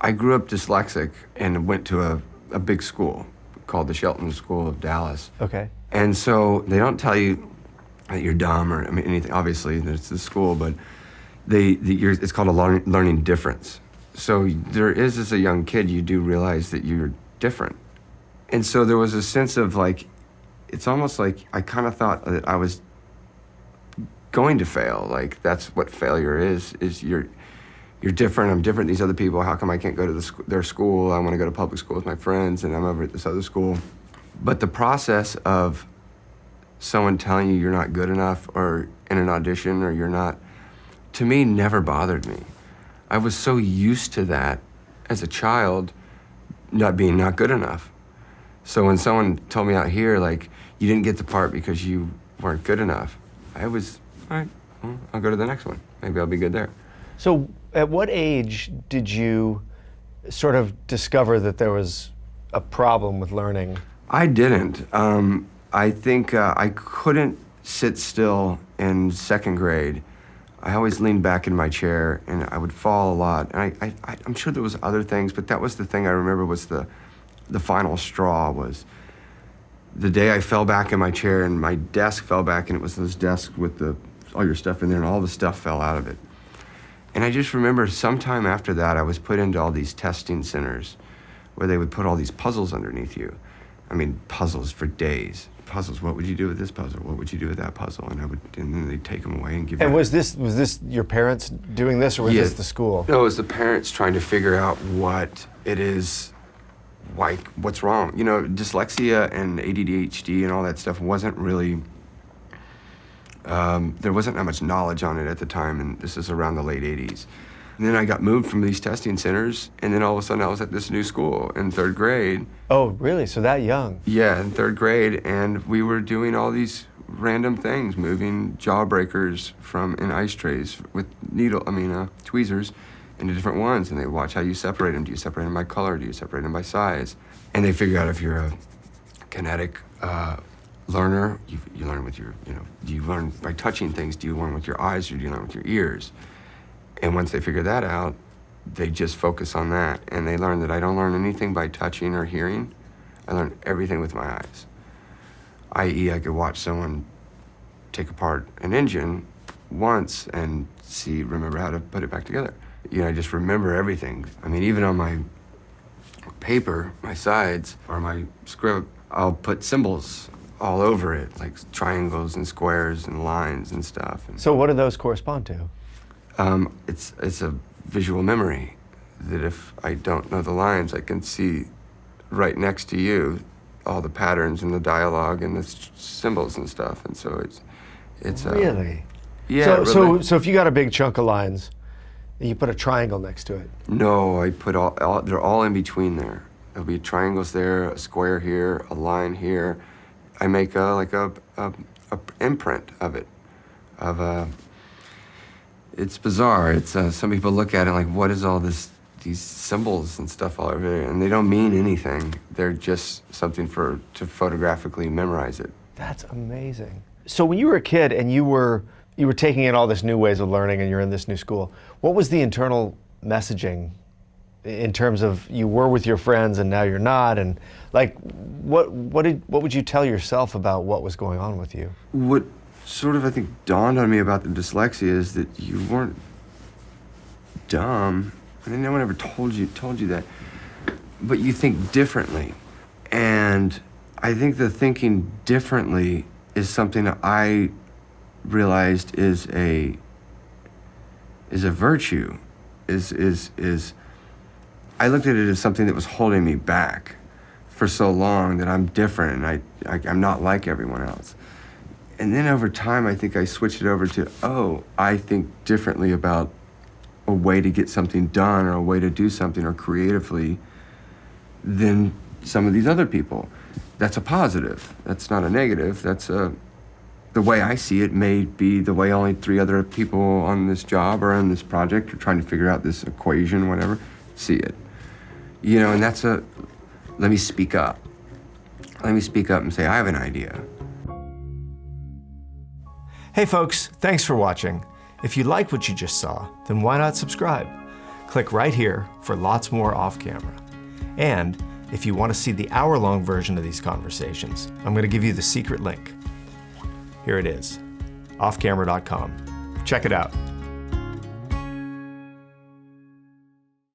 I grew up dyslexic and went to a big school called the Shelton School of Dallas. Okay. And so they don't tell you that you're dumb or anything. Obviously, it's the school, but it's called a learning difference. So there is, as a young kid, you do realize that you're different. And so there was a sense of like, it's almost like I kind of thought that I was going to fail. Like that's what failure is you're different, I'm different, these other people, how come I can't go to their school? I want to go to public school with my friends and I'm over at this other school. But the process of someone telling you you're not good enough or in an audition or you're not, to me, never bothered me. I was so used to that as a child, not being not good enough. So when someone told me out here, like, you didn't get the part because you weren't good enough, I was, all right, well, I'll go to the next one. Maybe I'll be good there. So at what age did you sort of discover that there was a problem with learning? I didn't. I think I couldn't sit still in second grade. I always leaned back in my chair and I would fall a lot. And I'm sure there was other things, but that was the thing I remember was the final straw was the day I fell back in my chair and my desk fell back and it was this desk with all your stuff in there and all the stuff fell out of it. And I just remember sometime after that, I was put into all these testing centers where they would put all these puzzles underneath you. I mean, puzzles for days. Puzzles, what would you do with this puzzle? What would you do with that puzzle? And then they'd take them away and give them. And was this your parents doing this or was this the school? No, it was the parents trying to figure out what it is, like what's wrong. You know, dyslexia and ADHD and all that stuff wasn't really, there wasn't that much knowledge on it at the time, and this is around the late 80s. And then I got moved from these testing centers, and then all of a sudden I was at this new school in third grade. Oh, really? So that young? Yeah, in third grade, and we were doing all these random things, moving jawbreakers in ice trays with tweezers into different ones, and they watch how you separate them. Do you separate them by color? Do you separate them by size? And they figure out if you're a kinetic learner, you learn with your, do you learn by touching things? Do you learn with your eyes or do you learn with your ears? And once they figure that out, they just focus on that. And they learn that I don't learn anything by touching or hearing. I learn everything with my eyes. i.e., I could watch someone take apart an engine once and remember how to put it back together. I just remember everything. I mean, even on my paper, my sides, or my script, I'll put symbols all over it, like triangles and squares and lines and stuff. So what do those correspond to? It's a visual memory that if I don't know the lines, I can see right next to you all the patterns and the dialogue and the symbols and stuff. And so it's really? Yeah. So if you got a big chunk of lines, you put a triangle next to it? No, I put they're all in between there. There'll be triangles there, a square here, a line here. I make a imprint of it, it's bizarre. It's some people look at it like, what is all these symbols and stuff all over there? And they don't mean anything. They're just something to photographically memorize it. That's amazing. So when you were a kid and you were taking in all this new ways of learning and you're in this new school, what was the internal messaging in terms of you were with your friends and now you're not, and like what would you tell yourself about what was going on with you? What sort of I think dawned on me about the dyslexia is that you weren't dumb. I mean, no one ever told you that, but you think differently, and I think the thinking differently is something that I realized is a virtue. I looked at it as something that was holding me back for so long, that I'm different and I'm not like everyone else. And then over time, I think I switched it over to, I think differently about a way to get something done or a way to do something or creatively than some of these other people. That's a positive. That's not a negative. That's the way I see it may be the way only 3 other people on this job or on this project are trying to figure out this equation, whatever, see it. And that's let me speak up. Let me speak up and say, I have an idea. Hey folks, thanks for watching. If you liked what you just saw, then why not subscribe? Click right here for lots more off camera. And if you want to see the hour-long version of these conversations, I'm going to give you the secret link. Here it is, offcamera.com. Check it out.